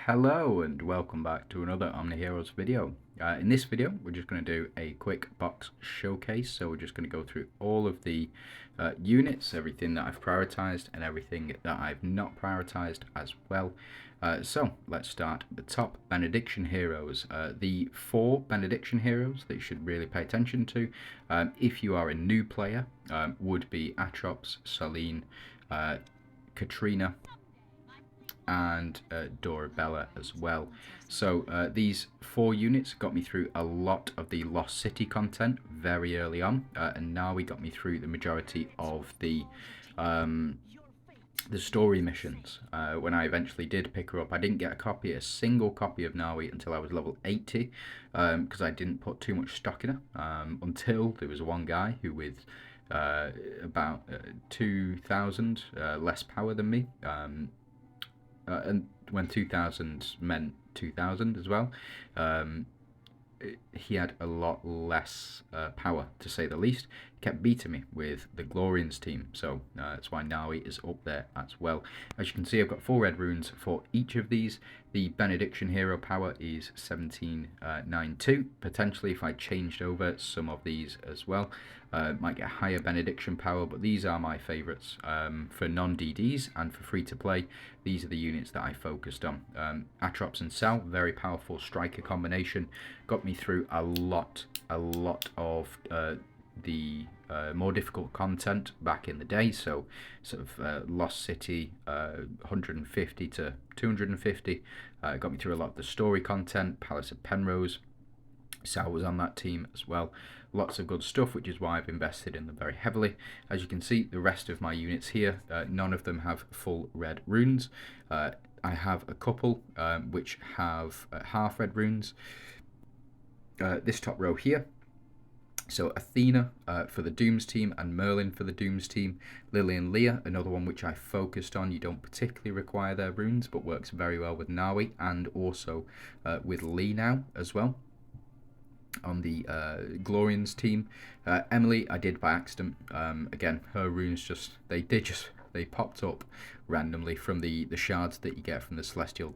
Hello and welcome back to another OMNIHEROES video. In this video we're just going to do a quick box showcase, so we're just going to go through all of the units, everything that I've prioritized and everything that I've not prioritized as well. So let's start at the top. Benediction heroes. The 4 benediction heroes that you should really pay attention to if you are a new player would be Atrops, Saline, Katrina and Dorabella as well. So these 4 units got me through a lot of the Lost City content very early on, and now we got me through the majority of the story missions. When I eventually did pick her up, I didn't get a single copy of Nawi until I was level 80, because I didn't put too much stock in her, until there was one guy who with about 2,000 less power than me, and when 2000 meant 2000 as well, he had a lot less power, to say the least. He kept beating me with the Glorians team, so that's why Nawi is up there as well. As you can see, I've got 4 red runes for each of these. The benediction hero power is 1792. Potentially, if I changed over some of these as well, might get higher benediction power, but these are my favourites for non-DDs and for free-to-play. These are the units that I focused on. Atrops and Sal, very powerful striker combination, got me through a lot of the more difficult content back in the day. So sort of Lost City, 150 to 250, got me through a lot of the story content. Palace of Penrose, Sal was on that team as well. Lots of good stuff, which is why I've invested in them very heavily. As you can see, the rest of my units here, none of them have full red runes. I have a couple which have half red runes. This top row here, so Athena for the Dooms team and Merlin for the Dooms team. Lily and Leah, another one which I focused on. You don't particularly require their runes, but works very well with Nawi and also with Lee now as well. On the Glorians team, Emily I did by accident. Again, her runes they popped up randomly from the shards that you get from the celestial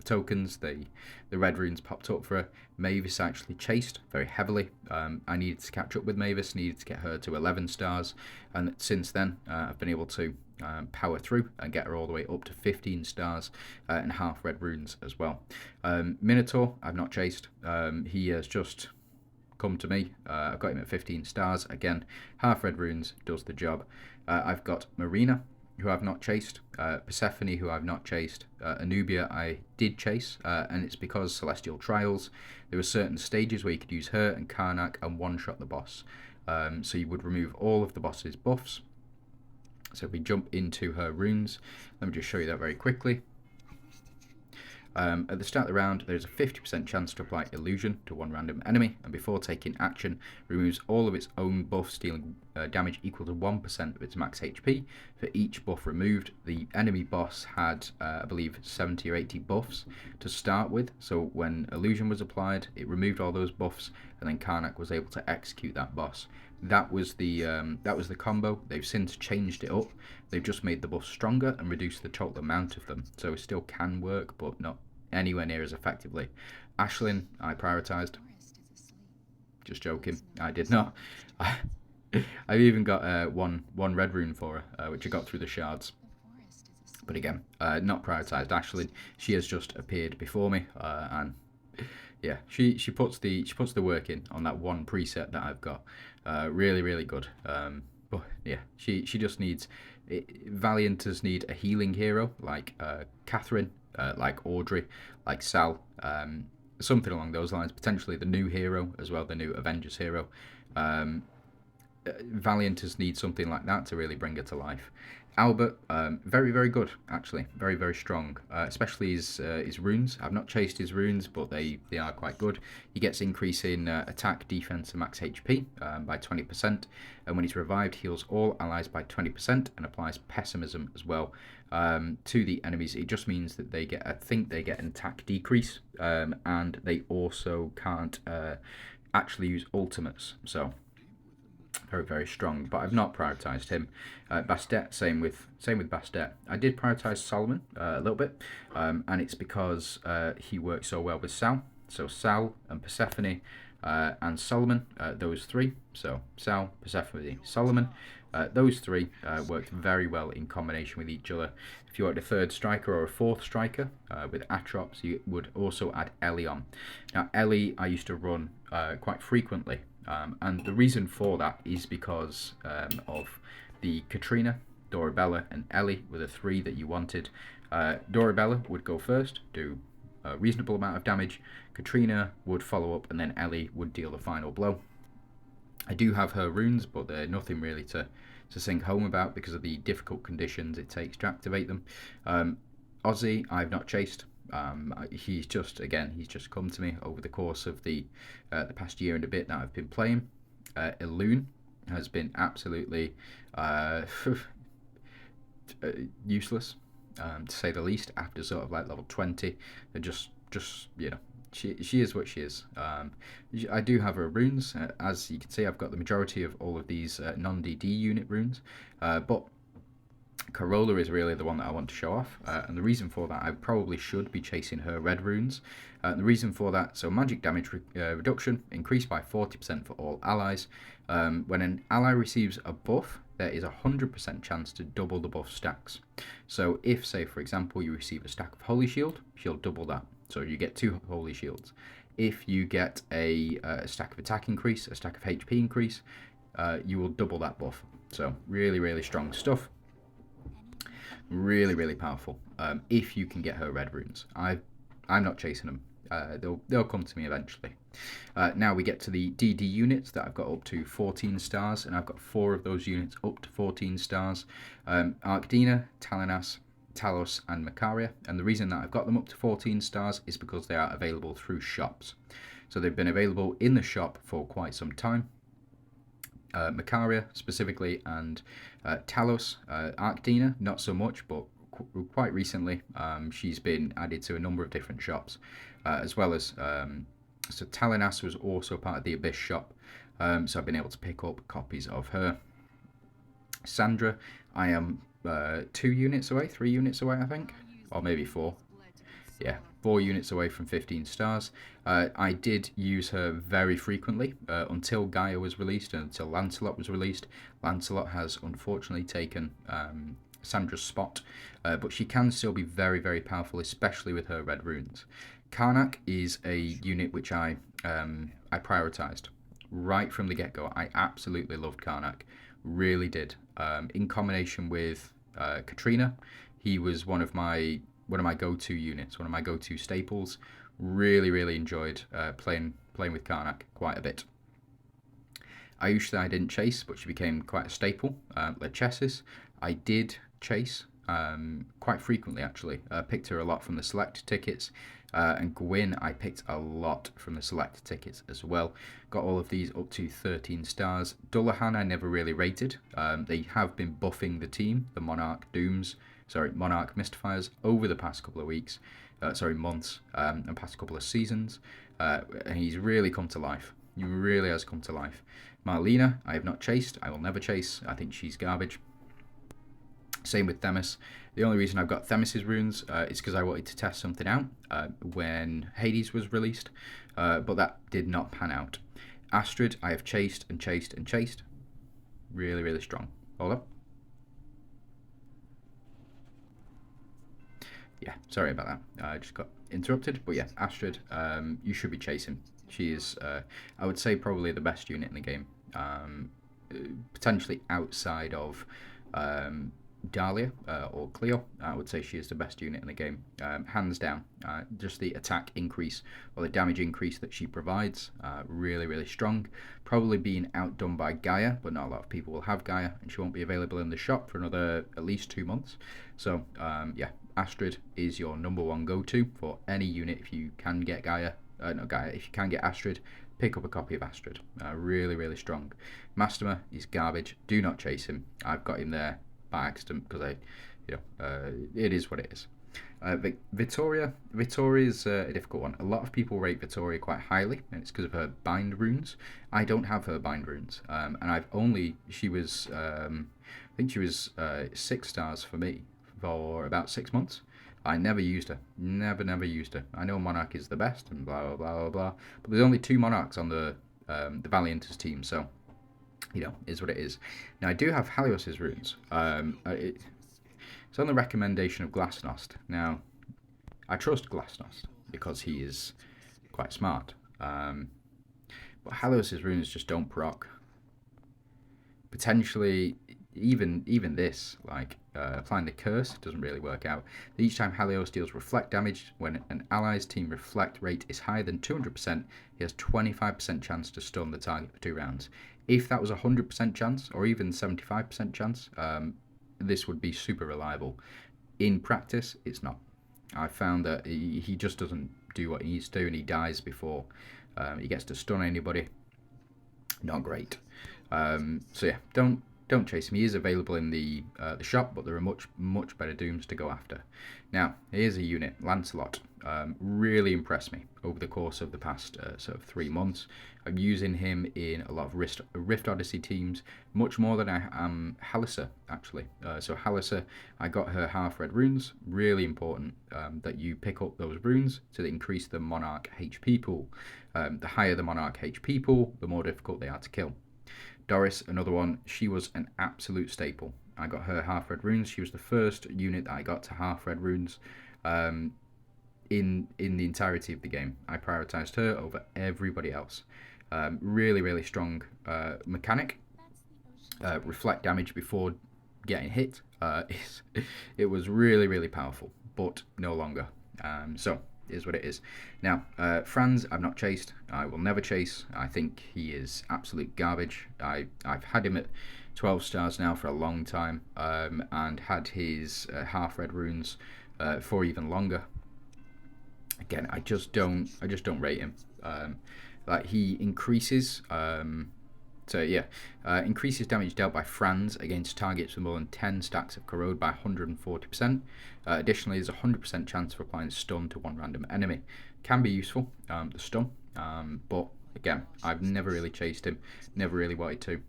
tokens. The red runes popped up for her. Mavis actually chased very heavily. I needed to catch up with Mavis, needed to get her to 11 stars, and since then I've been able to power through and get her all the way up to 15 stars and half red runes as well. Minotaur I've not chased. He has just come to me. I've got him at 15 stars. Again, half red runes does the job. I've got Marina, who I've not chased, Persephone, who I've not chased, Anubia I did chase, and it's because Celestial Trials, there were certain stages where you could use her and Karnak and one-shot the boss. So you would remove all of the boss's buffs. So if we jump into her runes, let me just show you that very quickly. At the start of the round, there's a 50% chance to apply illusion to one random enemy, and before taking action, removes all of its own buffs, dealing damage equal to 1% of its max HP. For each buff removed, the enemy boss had, I believe, 70 or 80 buffs to start with. So when illusion was applied, it removed all those buffs, and then Karnak was able to execute that boss. That was the combo. They've since changed it up. They've just made the buffs stronger and reduced the total amount of them. So it still can work, but not anywhere near as effectively. Ashlyn, I prioritised. Just joking, I did not. I've even got one red rune for her, which I got through the shards. But again, not prioritised Ashlyn. She has just appeared before me, and yeah, she puts the work in on that one preset that I've got. Really good. But yeah, she just needs Valianters need a healing hero like Catherine, like Audrey, like Sal, something along those lines. Potentially the new hero as well, the new Avengers hero. Valianters need something like that to really bring her to life. Albert, very good actually, very strong, especially his runes. I've not chased his runes, but they are quite good. He gets increase in attack, defense, and max HP by 20%, and when he's revived, heals all allies by 20% and applies pessimism as well to the enemies. It just means that they get, I think they get an attack decrease, and they also can't actually use ultimates. So Very, very strong, but I've not prioritised him. Bastet, same with Bastet. I did prioritise Solomon a little bit, and it's because he works so well with Sal. So Sal and Persephone and Solomon, those three. So Sal, Persephone, Solomon. Those three worked very well in combination with each other. If you want a third striker or a fourth striker with Atrops, you would also add Ellie on. Now, Ellie I used to run quite frequently, and the reason for that is because of the Katrina, Dorabella, and Ellie were the three that you wanted. Dorabella would go first, do a reasonable amount of damage. Katrina would follow up, and then Ellie would deal the final blow. I do have her runes, but they're nothing really to sing home about because of the difficult conditions it takes to activate them. Ozzy, I've not chased. He's just come to me over the course of the past year and a bit that I've been playing. Elune has been absolutely useless, to say the least. After sort of like level 20, and just she is what she is. I do have her runes. As you can see, I've got the majority of all of these non-DD unit runes, but Corolla is really the one that I want to show off, and the reason for that, I probably should be chasing her red runes. The reason for that, so magic damage reduction increased by 40% for all allies. When an ally receives a buff, there is a 100% chance to double the buff stacks. So if, say for example, you receive a stack of Holy Shield, she'll double that. So you get 2 Holy Shields. If you get a stack of attack increase, a stack of HP increase, you will double that buff. So really, really strong stuff. Really, really powerful. If you can get her red runes, I'm not chasing them. They'll come to me eventually. Now we get to the DD units that I've got up to 14 stars, and I've got 4 of those units up to 14 stars. Arkdina, Talanas, Talos, and Macaria. And the reason that I've got them up to 14 stars is because they are available through shops. So they've been available in the shop for quite some time. Macaria specifically, and Talos. Arkdina, not so much, but quite recently she's been added to a number of different shops, as well as so Talanas was also part of the Abyss shop, so I've been able to pick up copies of her. Sandra, I am 2 units away, 3 units away I think, or maybe 4. Yeah, 4 units away from 15 stars. I did use her very frequently until Gaia was released and until Lancelot was released. Lancelot has unfortunately taken Sandra's spot, but she can still be very, very powerful, especially with her red runes. Karnak is a unit which I prioritised right from the get-go. I absolutely loved Karnak, really did. In combination with Katrina, he was one of my go-to units, one of my go-to staples. Really, really enjoyed playing with Karnak quite a bit. Ayushta I didn't chase, but she became quite a staple. Lachesis I did chase quite frequently actually. Picked her a lot from the select tickets. And Gwyn I picked a lot from the select tickets as well. Got all of these up to 13 stars. Dullahan I never really rated. They have been buffing the team, the Monarch Mystifiers, over the past couple of months, and past couple of seasons. And he's really come to life. He really has come to life. Marlena, I have not chased. I will never chase. I think she's garbage. Same with Themis. The only reason I've got Themis's runes is because I wanted to test something out when Hades was released, but that did not pan out. Astrid, I have chased and chased and chased. Really, really strong. Hold up. Yeah, sorry about that. I just got interrupted. But yeah, Astrid, you should be chasing. She is, I would say, probably the best unit in the game. Potentially outside of Dahlia or Cleo, I would say she is the best unit in the game, hands down. Just the attack increase or the damage increase that she provides, really, really strong. Probably being outdone by Gaia, but not a lot of people will have Gaia, and she won't be available in the shop for another at least 2 months. So yeah, Astrid is your number 1 go-to for any unit. If you can get if you can get Astrid, pick up a copy of Astrid. Really, really strong. Masterma is garbage. Do not chase him. I've got him there by accident because it is what it is. Vittoria's a difficult one. A lot of people rate Vittoria quite highly, and it's because of her bind runes. I don't have her bind runes, and she was, I think she was 6 stars for me for about 6 months. I never used her, never used her. I know Monarch is the best and blah blah blah blah, but there's only 2 Monarchs on the Valiant's team, so is what it is. Now I do have Halios's runes. It's on the recommendation of Glasnost. Now, I trust Glasnost because he is quite smart. But Halios's runes just don't proc. Potentially, even this, like applying the curse, doesn't really work out. Each time Halios deals reflect damage, when an ally's team reflect rate is higher than 200%, he has 25% chance to stun the target for 2 rounds. If that was 100% chance, or even 75% chance, this would be super reliable. In practice, it's not. I found that he just doesn't do what he needs to, and he dies before he gets to stun anybody. Not great. So yeah, don't chase him. He is available in the shop, but there are much better dooms to go after. Now, here's a unit, Lancelot. Really impressed me over the course of the past sort of 3 months. I'm using him in a lot of Rift Odyssey teams, much more than I am Halissa, actually. So Halissa, I got her half red runes. Really important that you pick up those runes to increase the Monarch HP pool. The higher the Monarch HP pool, the more difficult they are to kill. Doris, another one, she was an absolute staple. I got her half red runes. She was the first unit that I got to half red runes in the entirety of the game. I prioritized her over everybody else. Really strong mechanic. Reflect damage before getting hit. It was really powerful, but no longer. So is what it is. Now, Franz, I've not chased. I will never chase. I think he is absolute garbage. I've had him at 12 stars now for a long time, and had his half red runes for even longer. Again, I just don't rate him. Like he increases. So yeah, increases damage dealt by Franz against targets with more than 10 stacks of corrode by 140%. Additionally, there's a 100% chance of applying stun to one random enemy. Can be useful, the stun, but again, I've never really chased him, never really wanted to.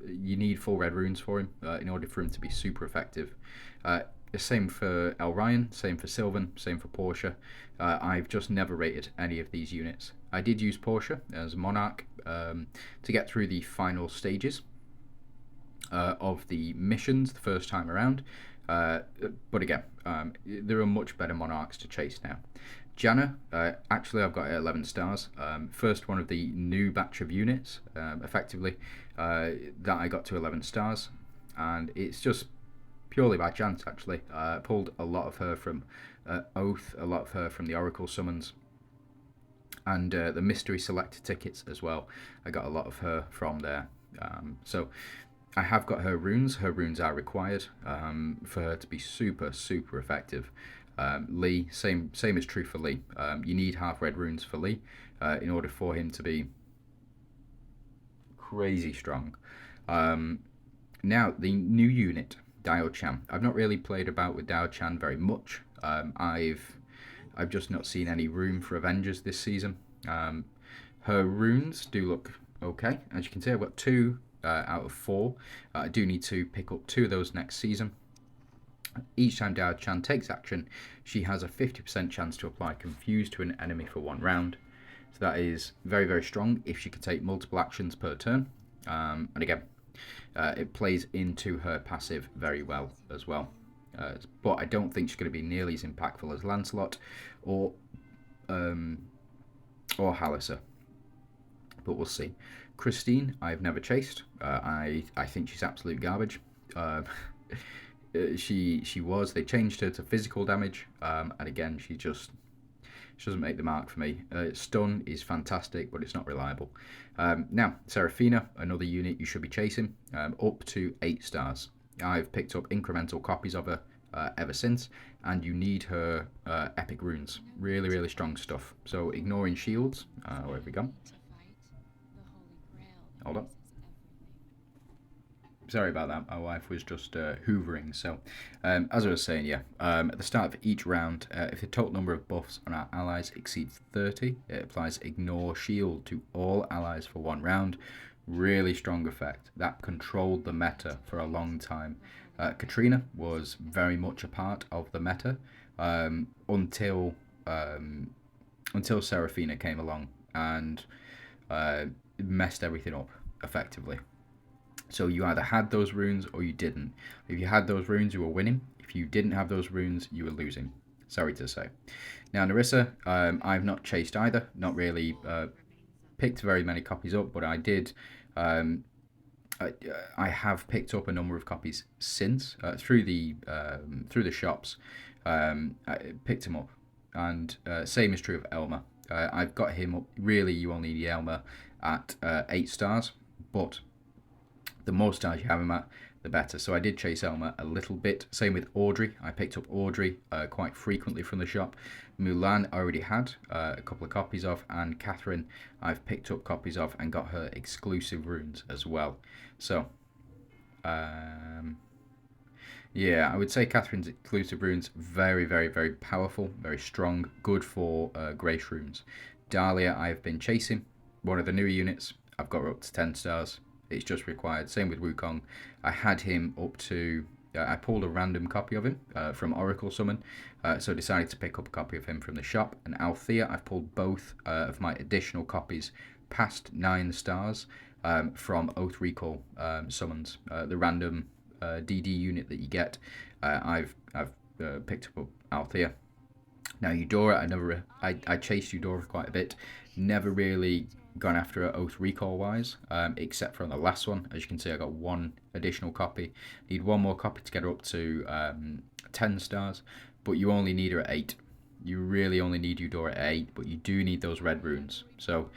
You need full red runes for him in order for him to be super effective. Same for El Ryan, same for Sylvan, same for Portia. I've just never rated any of these units. I did use Portia as Monarch to get through the final stages of the missions the first time around. But again, there are much better Monarchs to chase now. Janna, actually I've got 11 stars. First one of the new batch of units, effectively, that I got to 11 stars. And it's just purely by chance, actually. Pulled a lot of her from Oath, a lot of her from the Oracle summons, and the mystery selector tickets as well. I got a lot of her from there. So I have got her runes. Her runes are required for her to be super effective. Lee, same is true for Lee. You need half red runes for Lee in order for him to be crazy strong. Now the new unit, Dio-chan. I've not really played about with Dio-chan very much. I've just not seen any room for Avengers this season. Her runes do look okay. As you can see, I've got 2 out of 4. I do need to pick up 2 of those next season. Each time Dio-chan takes action, she has a 50% chance to apply Confuse to an enemy for 1 round. So that is very strong if she can take multiple actions per turn. And again, it plays into her passive very well as well. But I don't think she's going to be nearly as impactful as Lancelot or Halissa. But we'll see. Christine, I've never chased. I think she's absolute garbage. They changed her to physical damage, and again, she doesn't make the mark for me. Stun is fantastic, but it's not reliable. Now, Seraphina, another unit you should be chasing, up to 8 stars. I've picked up incremental copies of her ever since, and you need her epic runes. Really strong stuff. So ignoring shields, where have we gone? Hold on. Sorry about that. My wife was just hoovering. So, as I was saying, yeah, at the start of each round, if the total number of buffs on our allies exceeds 30, it applies Ignore Shield to all allies for 1 round. Really strong effect. That controlled the meta for a long time. Katrina was very much a part of the meta until Seraphina came along and messed everything up effectively. So you either had those runes or you didn't. If you had those runes, you were winning. If you didn't have those runes, you were losing. Sorry to say. Now, Nerissa, I've not chased either. Not really picked very many copies up, but I did. I have picked up a number of copies since through the shops. I picked him up, and same is true of Elmer. I've got him up. Really, you only need Elmer at 8 stars, but the more stars you have him at, the better. So I did chase Elmer a little bit. Same with Audrey. I picked up Audrey quite frequently from the shop. Mulan I already had a couple of copies of, and Catherine I've picked up copies of and got her exclusive runes as well. So, yeah, I would say Catherine's exclusive runes very, very, very powerful, very strong, good for Grace runes. Dahlia I've been chasing, one of the newer units. I've got her up to 10 stars. It's just required. Same with Wukong. I had him up to... I pulled a random copy of him from Oracle Summon, so decided to pick up a copy of him from the shop. And Althea, I've pulled both of my additional copies past 9 stars from Oath Recall summons. The random DD unit that you get, I've picked up Althea. Now Eudora, I chased Eudora quite a bit. Never really gone after her Oath Recall wise, except for on the last one. As you can see, I got 1 additional copy. Need 1 more copy to get her up to 10 stars, but you only need her at 8. You really only need Eudora at 8, but you do need those red runes. So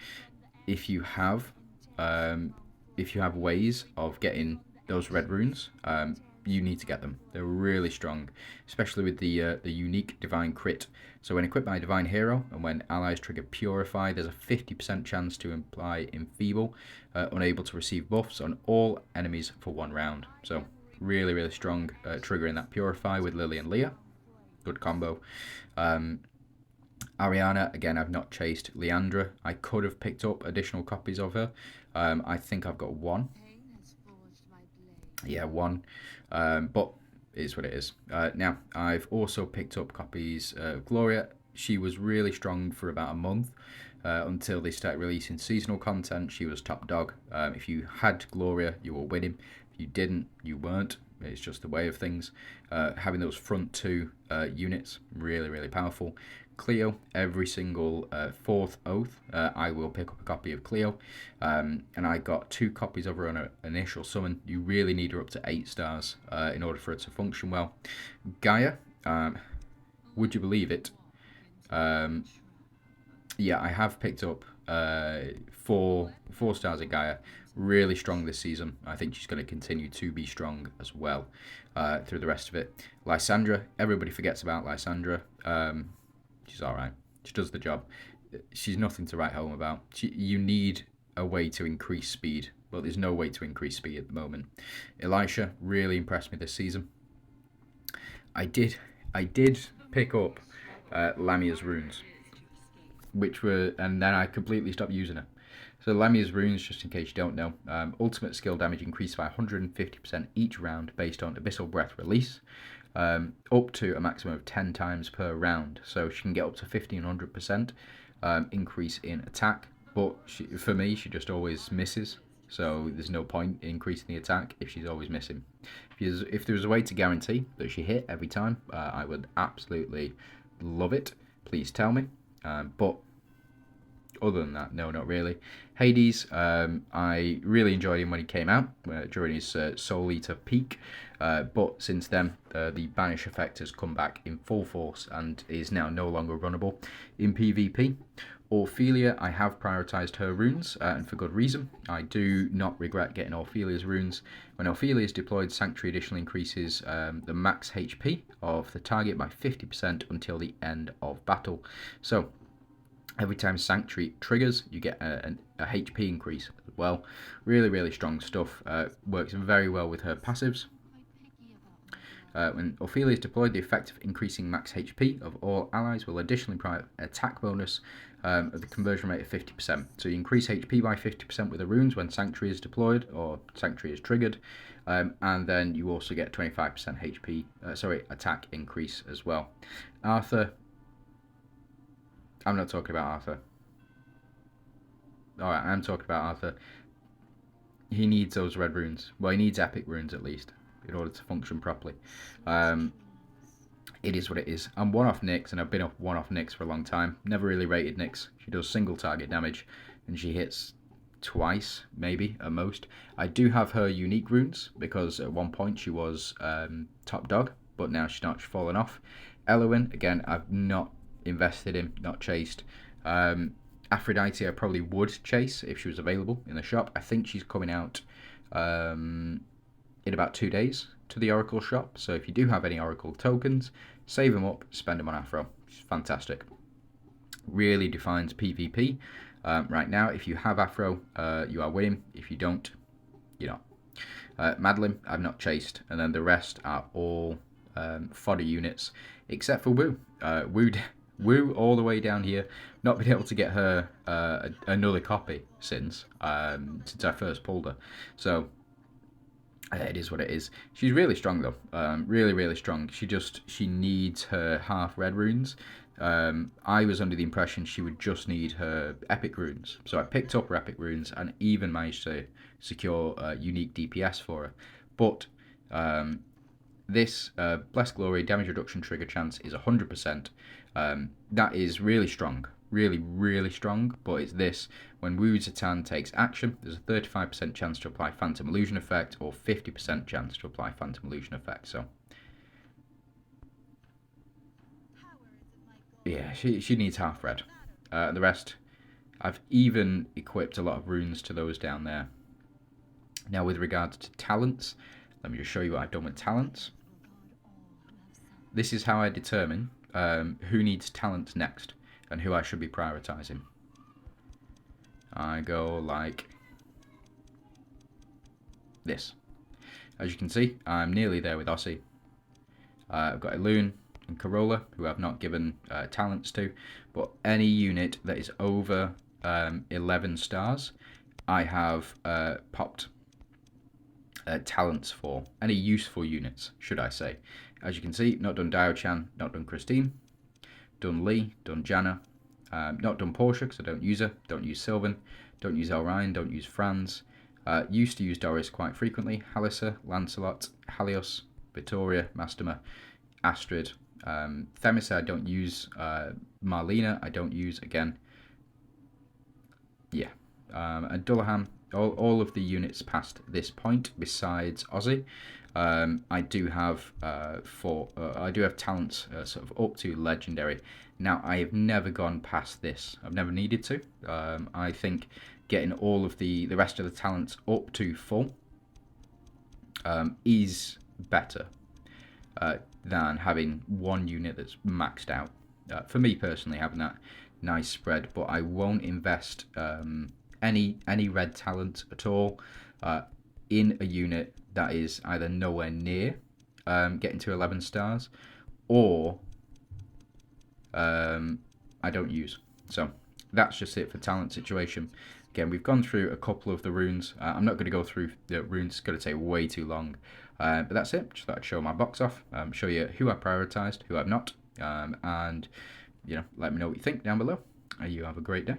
if you have ways of getting those red runes, you need to get them. They're really strong, especially with the unique Divine Crit. So when equipped by a Divine Hero, and when allies trigger Purify, there's a 50% chance to imply Enfeeble, unable to receive buffs on all enemies for 1 round. So really, really strong triggering that Purify with Lily and Leah. Good combo. Ariana, again, I've not chased. Leandra, I could have picked up additional copies of her. I think I've got 1. Yeah, 1. But it is what it is. Now, I've also picked up copies of Gloria. She was really strong for about a month until they started releasing seasonal content. She was top dog. If you had Gloria, you were winning. If you didn't, you weren't. It's just the way of things. Having those front 2 units, really, really powerful. Cleo, every single 4th Oath, I will pick up a copy of Cleo. And I got 2 copies of her on an initial summon. You really need her up to 8 stars in order for it to function well. Gaia, would you believe it? Yeah, I have picked up 4 stars of Gaia. Really strong this season. I think she's going to continue to be strong as well through the rest of it. Lysandra, everybody forgets about Lysandra. She's alright. She does the job. She's nothing to write home about. You need a way to increase speed, but there's no way to increase speed at the moment. Elisha really impressed me this season. I did pick up Lamia's runes, and then I completely stopped using her. So Lamia's runes, just in case you don't know, ultimate skill damage increased by 150% each round based on Abyssal Breath release, up to a maximum of 10 times per round. So she can get up to 1500% increase in attack, but for me, she just always misses. So there's no point in increasing the attack if she's always missing. If there was a way to guarantee that she hit every time, I would absolutely love it. Please tell me. But other than that, no, not really. Hades, I really enjoyed him when he came out during his Soul Eater peak, but since then the banish effect has come back in full force and is now no longer runnable in PvP. Ophelia, I have prioritised her runes, and for good reason. I do not regret getting Ophelia's runes. When Ophelia is deployed, Sanctuary additionally increases the max HP of the target by 50% until the end of battle. So Every time Sanctuary triggers, you get a HP increase as well. Really, really strong stuff. Works very well with her passives. When Ophelia is deployed, the effect of increasing max HP of all allies will additionally provide attack bonus of the conversion rate of 50%. So you increase HP by 50% with the runes when Sanctuary is deployed or Sanctuary is triggered, and then you also get 25% attack increase as well. Arthur. I'm not talking about Arthur. Alright, I'm talking about Arthur. He needs those red runes. Well, he needs epic runes at least in order to function properly. It is what it is. I'm one-off Nyx, and I've been one-off Nyx for a long time. Never really rated Nyx. She does single target damage, and she hits twice, maybe, at most. I do have her unique runes, because at one point she was top dog, but now she's not. She's fallen off. Elowin, again, I've not invested in, not chased. Aphrodite I probably would chase if she was available in the shop. I think she's coming out in about 2 days to the Oracle shop. So if you do have any Oracle tokens, save them up, spend them on Aphro. It's fantastic. Really defines PvP. Right now, if you have Aphro, you are winning. If you don't, you're not. Madeline, I've not chased. And then the rest are all fodder units, except for Wu. Wu all the way down here. Not been able to get her another copy since I first pulled her. So it is what it is. She's really strong though. Really, really strong. She needs her half red runes. I was under the impression she would just need her epic runes. So I picked up her epic runes and even managed to secure unique DPS for her. But this Blessed Glory damage reduction trigger chance is 100%. That is really strong. Really, really strong. But it's this. When Wu Zetian takes action, there's a 35% chance to apply Phantom Illusion Effect or 50% chance to apply Phantom Illusion Effect. So, yeah, she needs half red. The rest, I've even equipped a lot of runes to those down there. Now, with regards to talents, let me just show you what I've done with talents. This is how I determine who needs talents next and who I should be prioritizing. I go like this. As you can see, I'm nearly there with Aussie. I've got Elune and Corolla, who I've not given talents to, but any unit that is over 11 stars, I have popped talents for. Any useful units, should I say. As you can see, not done Dio-chan, not done Christine, done Lee, done Janna, not done Portia because I don't use her, don't use Sylvan, don't use Elrine, don't use Franz. Used to use Doris quite frequently, Halissa, Lancelot, Halios, Vittoria, Mastema, Astrid, Themisa I don't use, Marlena I don't use again. Yeah, and Dullahan, all of the units past this point besides Aussie. I do have talents sort of up to legendary. Now I have never gone past this. I've never needed to. I think getting all of the rest of the talents up to full is better than having one unit that's maxed out. For me personally, having that nice spread, but I won't invest any red talent at all in a unit that is either nowhere near getting to 11 stars or I don't use. So that's just it for talent situation. Again, we've gone through a couple of the runes. I'm not going to go through the runes, it's going to take way too long. But that's it. Just thought I'd show my box off, show you who I prioritised, who I've not, and let me know what you think down below. You have a great day.